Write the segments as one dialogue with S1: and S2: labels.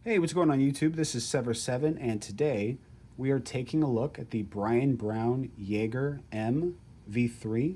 S1: Hey, what's going on YouTube? This is Sever7, and today we are taking a look at the Brown Yeager M V3,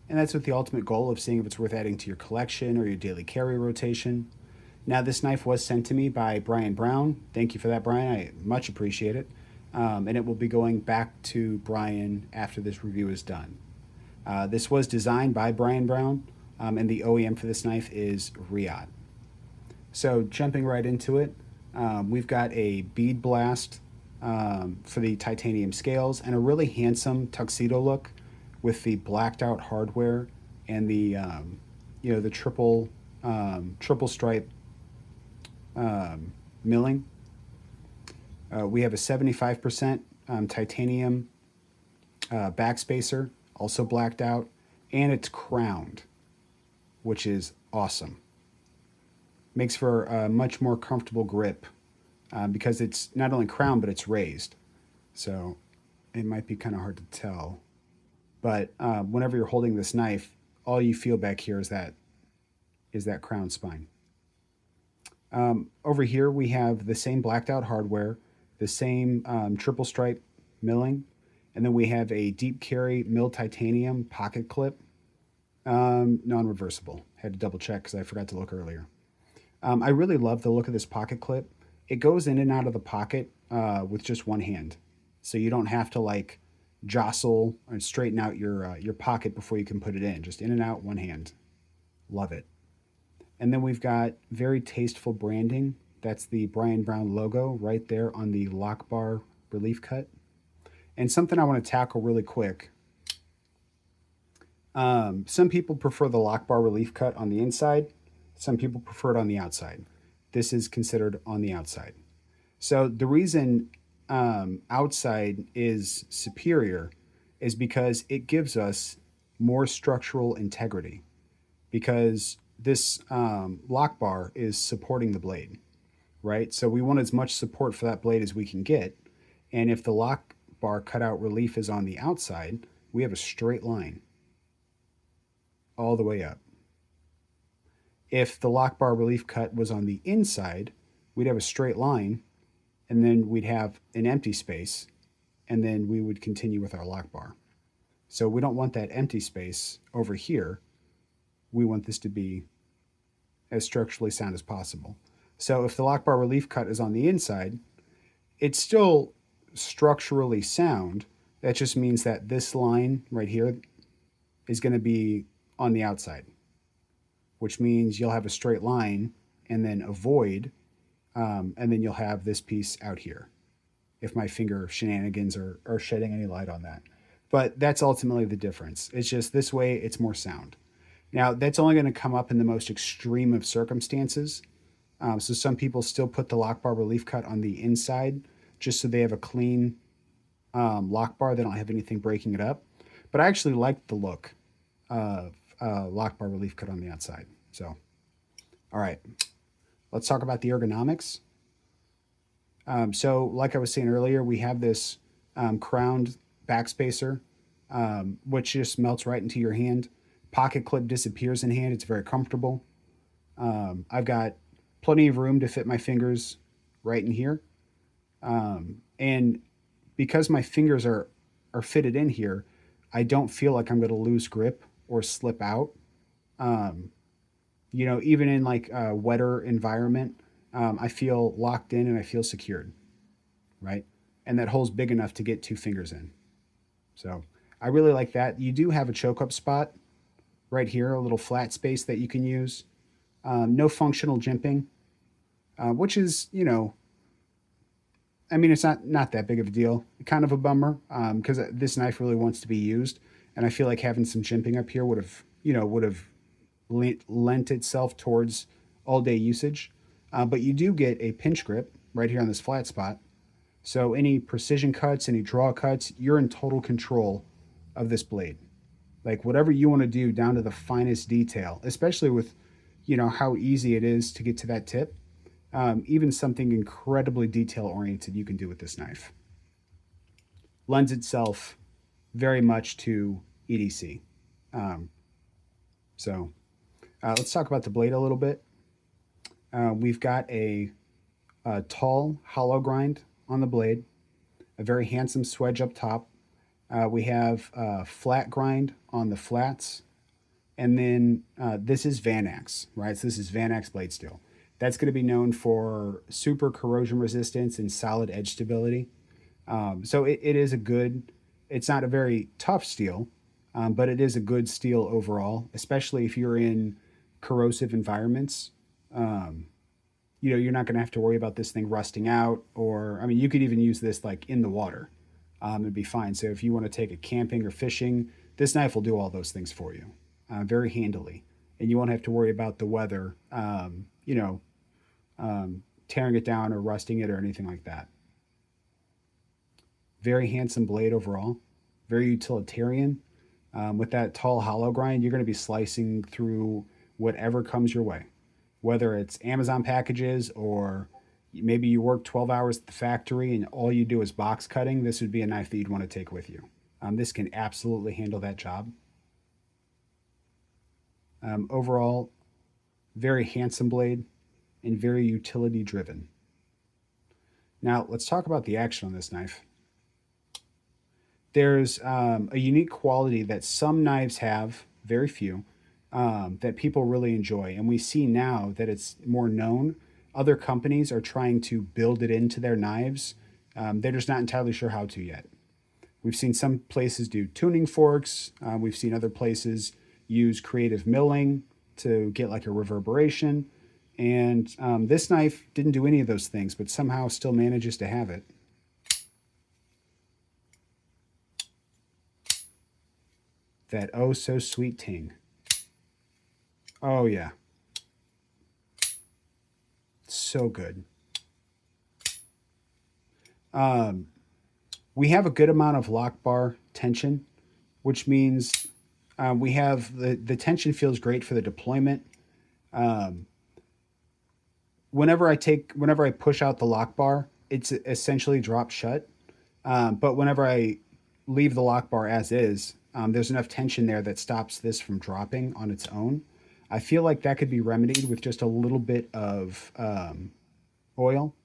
S1: and that's with the ultimate goal of seeing if it's worth adding to your collection or your daily carry rotation. Now, this knife was sent to me by Brian Brown. Thank you for that, Brian. I much appreciate it. And it will be going back to Brian after this review is done. This was designed by Brian Brown, and the OEM for this knife is Riot. So jumping right into it, we've got a bead blast for the titanium scales and a really handsome tuxedo look with the blacked out hardware and the triple stripe milling. We have a 75% titanium backspacer, also blacked out, and it's crowned, which is awesome. Makes for a much more comfortable grip because it's not only crowned, but it's raised. So it might be kind of hard to tell. But whenever you're holding this knife, all you feel back here is that crown spine. Over here, we have the same blacked out hardware, the same triple stripe milling, and then we have a deep carry milled titanium pocket clip, non-reversible. Had to double check because I forgot to look earlier. I really love the look of this pocket clip. It goes in and out of the pocket with just one hand. So you don't have to like jostle and straighten out your pocket before you can put it in. Just in and out, one hand. Love it. And then we've got very tasteful branding. That's the Brian Brown logo right there on the lock bar relief cut. And something I want to tackle really quick. Some people prefer the lock bar relief cut on the inside. Some people prefer it on the outside. This is considered on the outside. So the reason outside is superior is because it gives us more structural integrity, because this lock bar is supporting the blade, right? So we want as much support for that blade as we can get. And if the lock bar cutout relief is on the outside, we have a straight line all the way up. If the lock bar relief cut was on the inside, we'd have a straight line, and then we'd have an empty space, and then we would continue with our lock bar. So we don't want that empty space over here. We want this to be as structurally sound as possible. So if the lock bar relief cut is on the inside, it's still structurally sound. That just means that this line right here is going to be on the outside, which means you'll have a straight line and then a void, and then you'll have this piece out here, if my finger shenanigans are shedding any light on that. But that's ultimately the difference. It's just this way it's more sound. Now, that's only going to come up in the most extreme of circumstances. So some people still put the lock bar relief cut on the inside just so they have a clean lock bar. They don't have anything breaking it up. But I actually like the look of lock bar relief cut on the outside. So, all right, let's talk about the ergonomics. So like I was saying earlier, we have this crowned backspacer, which just melts right into your hand. Pocket clip disappears in hand. It's very comfortable. I've got plenty of room to fit my fingers right in here. And because my fingers are fitted in here, I don't feel like I'm going to lose grip or slip out. Even in like a wetter environment, I feel locked in and I feel secured, right? And that hole's big enough to get two fingers in. So I really like that. You do have a choke up spot right here, a little flat space that you can use. No functional jimping, which is, it's not that big of a deal. Kind of a bummer, because this knife really wants to be used. And I feel like having some jimping up here would have lent itself towards all day usage. But you do get a pinch grip right here on this flat spot. So any precision cuts, any draw cuts, you're in total control of this blade. Like whatever you want to do down to the finest detail, especially with, how easy it is to get to that tip. Even something incredibly detail oriented you can do with this knife. Lends itself very much to EDC. Let's talk about the blade a little bit. We've got a a tall hollow grind on the blade, a very handsome swedge up top. We have a flat grind on the flats, and then this is Vanax, right? So this is Vanax blade steel. That's going to be known for super corrosion resistance and solid edge stability. So it is a good, it's not a very tough steel, but it is a good steel overall, especially if you're in corrosive environments. You know, you're not going to have to worry about this thing rusting out, or, I mean, you could even use this like in the water. It'd be fine. So if you want to take it camping or fishing, this knife will do all those things for you very handily. And you won't have to worry about the weather, you know, tearing it down or rusting it or anything like that. Very handsome blade overall, very utilitarian. With that tall hollow grind, you're going to be slicing through whatever comes your way, whether it's Amazon packages or maybe you work 12 hours at the factory and all you do is box cutting. This would be a knife that you'd want to take with you. This can absolutely handle that job. Overall, very handsome blade and very utility driven. Now, let's talk about the action on this knife. There's a unique quality that some knives have, very few, that people really enjoy. And we see now that it's more known. Other companies are trying to build it into their knives. They're just not entirely sure how to yet. We've seen some places do tuning forks. We've seen other places use creative milling to get like a reverberation. And this knife didn't do any of those things, but somehow still manages to have it. That oh so sweet ting. Oh yeah. So good. We have a good amount of lock bar tension, which means we have the tension feels great for the deployment. Whenever I push out the lock bar, it's essentially dropped shut. But whenever I leave the lock bar as is, there's enough tension there that stops this from dropping on its own. I feel like that could be remedied with just a little bit of oil.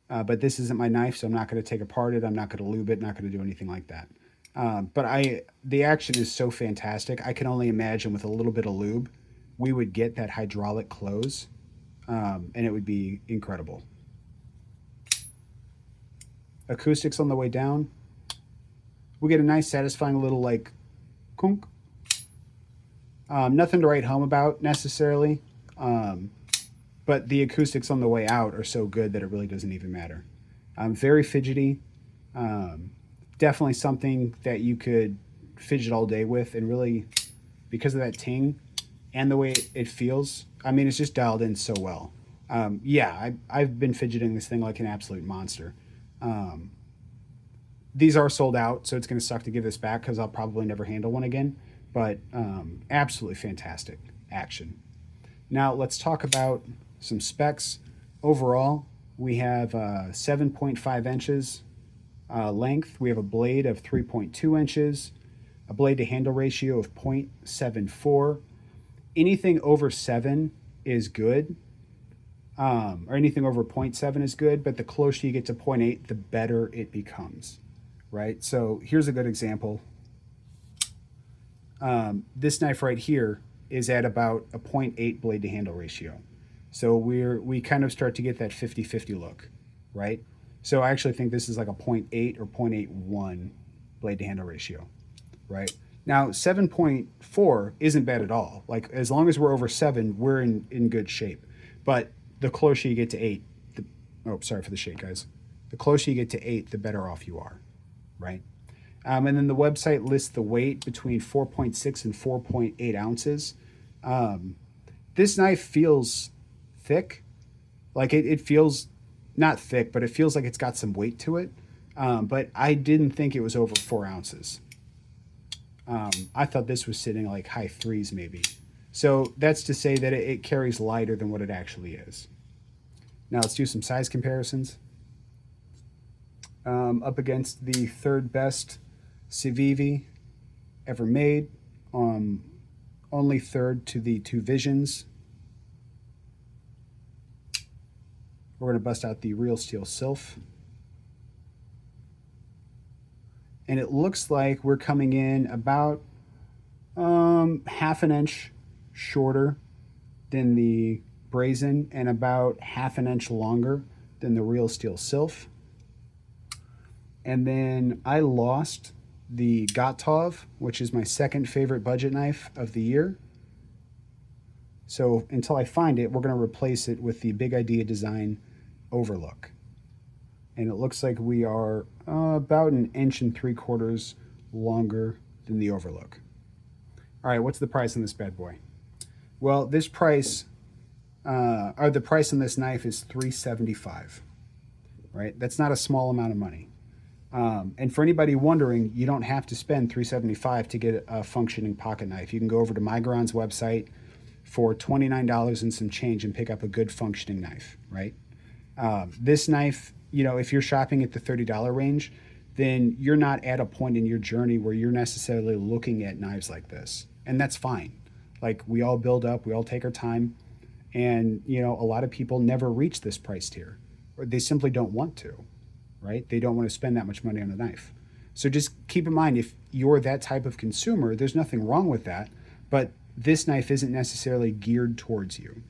S1: But this isn't my knife, so I'm not going to take apart it. I'm not going to lube it. Not going to do anything like that. But the action is so fantastic. I can only imagine with a little bit of lube, we would get that hydraulic close, and it would be incredible. Acoustics on the way down. We get a nice, satisfying little like kunk. Nothing to write home about necessarily, but the acoustics on the way out are so good that it really doesn't even matter. Very fidgety. Definitely something that you could fidget all day with, and really, because of that ting and the way it feels, I mean, it's just dialed in so well. Yeah, I've been fidgeting this thing like an absolute monster. These are sold out, so it's going to suck to give this back because I'll probably never handle one again. But absolutely fantastic action. Now let's talk about some specs. Overall, we have 7.5 inches length. We have a blade of 3.2 inches, a blade to handle ratio of 0.74. Anything over 7 is good, or anything over 0.7 is good, but the closer you get to 0.8, the better it becomes, right? So here's a good example. This knife right here is at about a 0.8 blade to handle ratio. So we kind of start to get that 50-50 look, right? So I actually think this is like a 0.8 or 0.81 blade to handle ratio, right? Now 7.4 isn't bad at all. Like as long as we're over 7, we're in good shape. But the closer you get to 8, oh, sorry for the shake, guys. The closer you get to 8, the better off you are, right? And then the website lists the weight between 4.6 and 4.8 ounces. This knife feels thick. Like it feels not thick, but it feels like it's got some weight to it. But I didn't think it was over 4 ounces. I thought this was sitting like high 3s maybe. So that's to say that it carries lighter than what it actually is. Now let's do some size comparisons. Up against the third best Civivi ever made, only third to the two Visions. We're going to bust out the real steel Sylph. And it looks like we're coming in about half an inch shorter than the brazen and about half an inch longer than the real steel Sylph. And then I lost the Gotov, which is my second favorite budget knife of the year. So until I find it, we're going to replace it with the Big Idea Design Overlook. And it looks like we are about 1 3/4 inches longer than the Overlook. All right, what's the price on this bad boy? Well, this price, or the price on this knife is $375, right? That's not a small amount of money. And for anybody wondering, you don't have to spend $375 to get a functioning pocket knife. You can go over to Migron's website for $29 and some change and pick up a good functioning knife, right? This knife, you know, if you're shopping at the $30 range, then you're not at a point in your journey where you're necessarily looking at knives like this. And that's fine. Like, we all build up, we all take our time. And, you know, a lot of people never reach this price tier, or they simply don't want to, right? They don't want to spend that much money on a knife. So just keep in mind, if you're that type of consumer, there's nothing wrong with that, but this knife isn't necessarily geared towards you.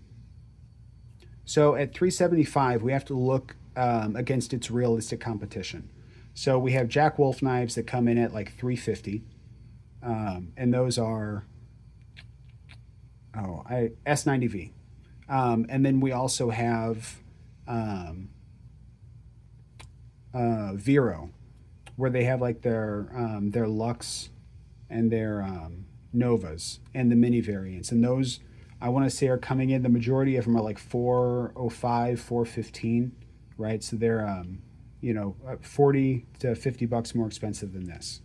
S1: So at $375, we have to look against its realistic competition. So we have Jack Wolf knives that come in at like $350, and those are S90V. And then we also have Vero, where they have like their Lux and their Novas and the mini variants. And those, I want to say, are coming in. The majority of them are like $405, $415, right? So they're, you know, $40 to $50 more expensive than this.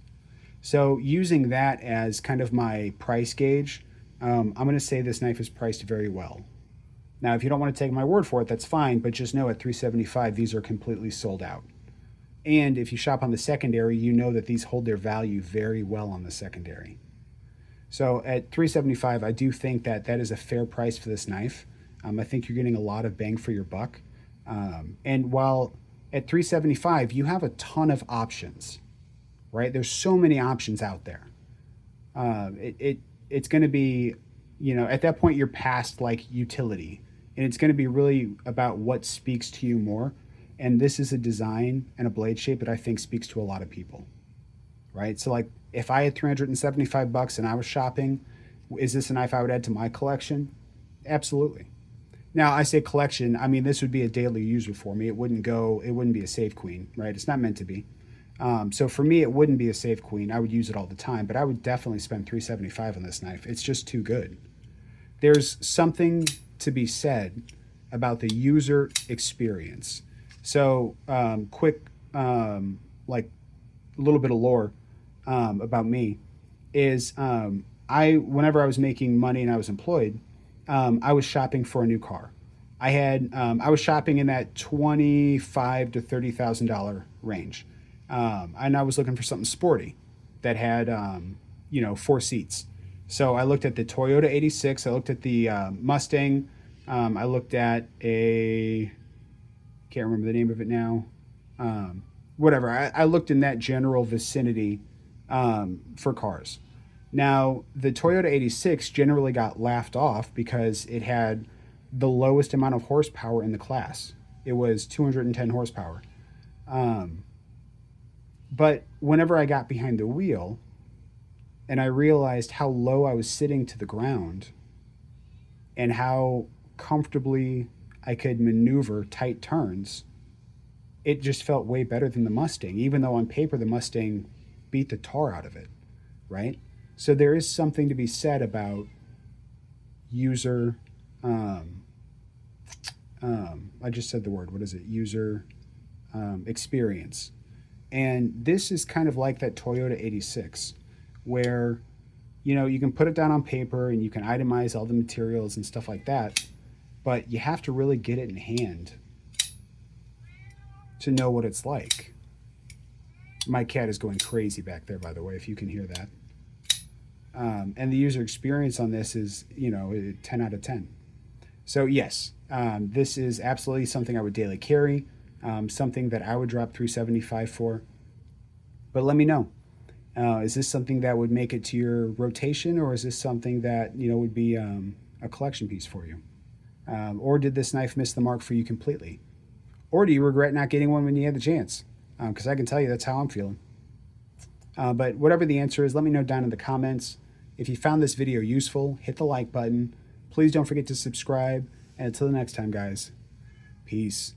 S1: So using that as kind of my price gauge, I'm going to say this knife is priced very well. Now, if you don't want to take my word for it, that's fine, but just know at $375, these are completely sold out. And if you shop on the secondary, you know that these hold their value very well on the secondary. So at $375, I do think that that is a fair price for this knife. I think you're getting a lot of bang for your buck. And while at $375, you have a ton of options, right? There's so many options out there. It's going to be, you know, at that point you're past like utility, and it's going to be really about what speaks to you more. And this is a design and a blade shape that I think speaks to a lot of people, right? So like, if I had $375 and I was shopping, is this a knife I would add to my collection? Absolutely. Now, I say collection, I mean, this would be a daily user for me. It wouldn't be a save queen, right? It's not meant to be. So for me, it wouldn't be a save queen. I would use it all the time, but I would definitely spend $375 on this knife. It's just too good. There's something to be said about the user experience. So quick, like a little bit of lore about me is whenever I was making money and I was employed, I was shopping for a new car. I was shopping in that $25,000 to $30,000 range. And I was looking for something sporty that had, 4 seats. So I looked at the Toyota 86. I looked at the Mustang. I looked at can't remember the name of it now. Whatever. I looked in that general vicinity for cars. Now, the Toyota 86 generally got laughed off because it had the lowest amount of horsepower in the class. It was 210 horsepower. But whenever I got behind the wheel and I realized how low I was sitting to the ground and how comfortably I could maneuver tight turns, it just felt way better than the Mustang, even though on paper the Mustang beat the tar out of it, right? So there is something to be said about user, I just said the word, what is it? User experience. And this is kind of like that Toyota 86, where, you can put it down on paper and you can itemize all the materials and stuff like that, but you have to really get it in hand to know what it's like. My cat is going crazy back there, by the way, if you can hear that. And the user experience on this is, 10 out of 10. So yes, this is absolutely something I would daily carry, something that I would drop $375 for. But let me know. Is this something that would make it to your rotation, or is this something that would be a collection piece for you? Or did this knife miss the mark for you completely? Or do you regret not getting one when you had the chance? Because I can tell you that's how I'm feeling. But whatever the answer is, let me know down in the comments. If you found this video useful, hit the like button. Please don't forget to subscribe. And until the next time, guys, peace.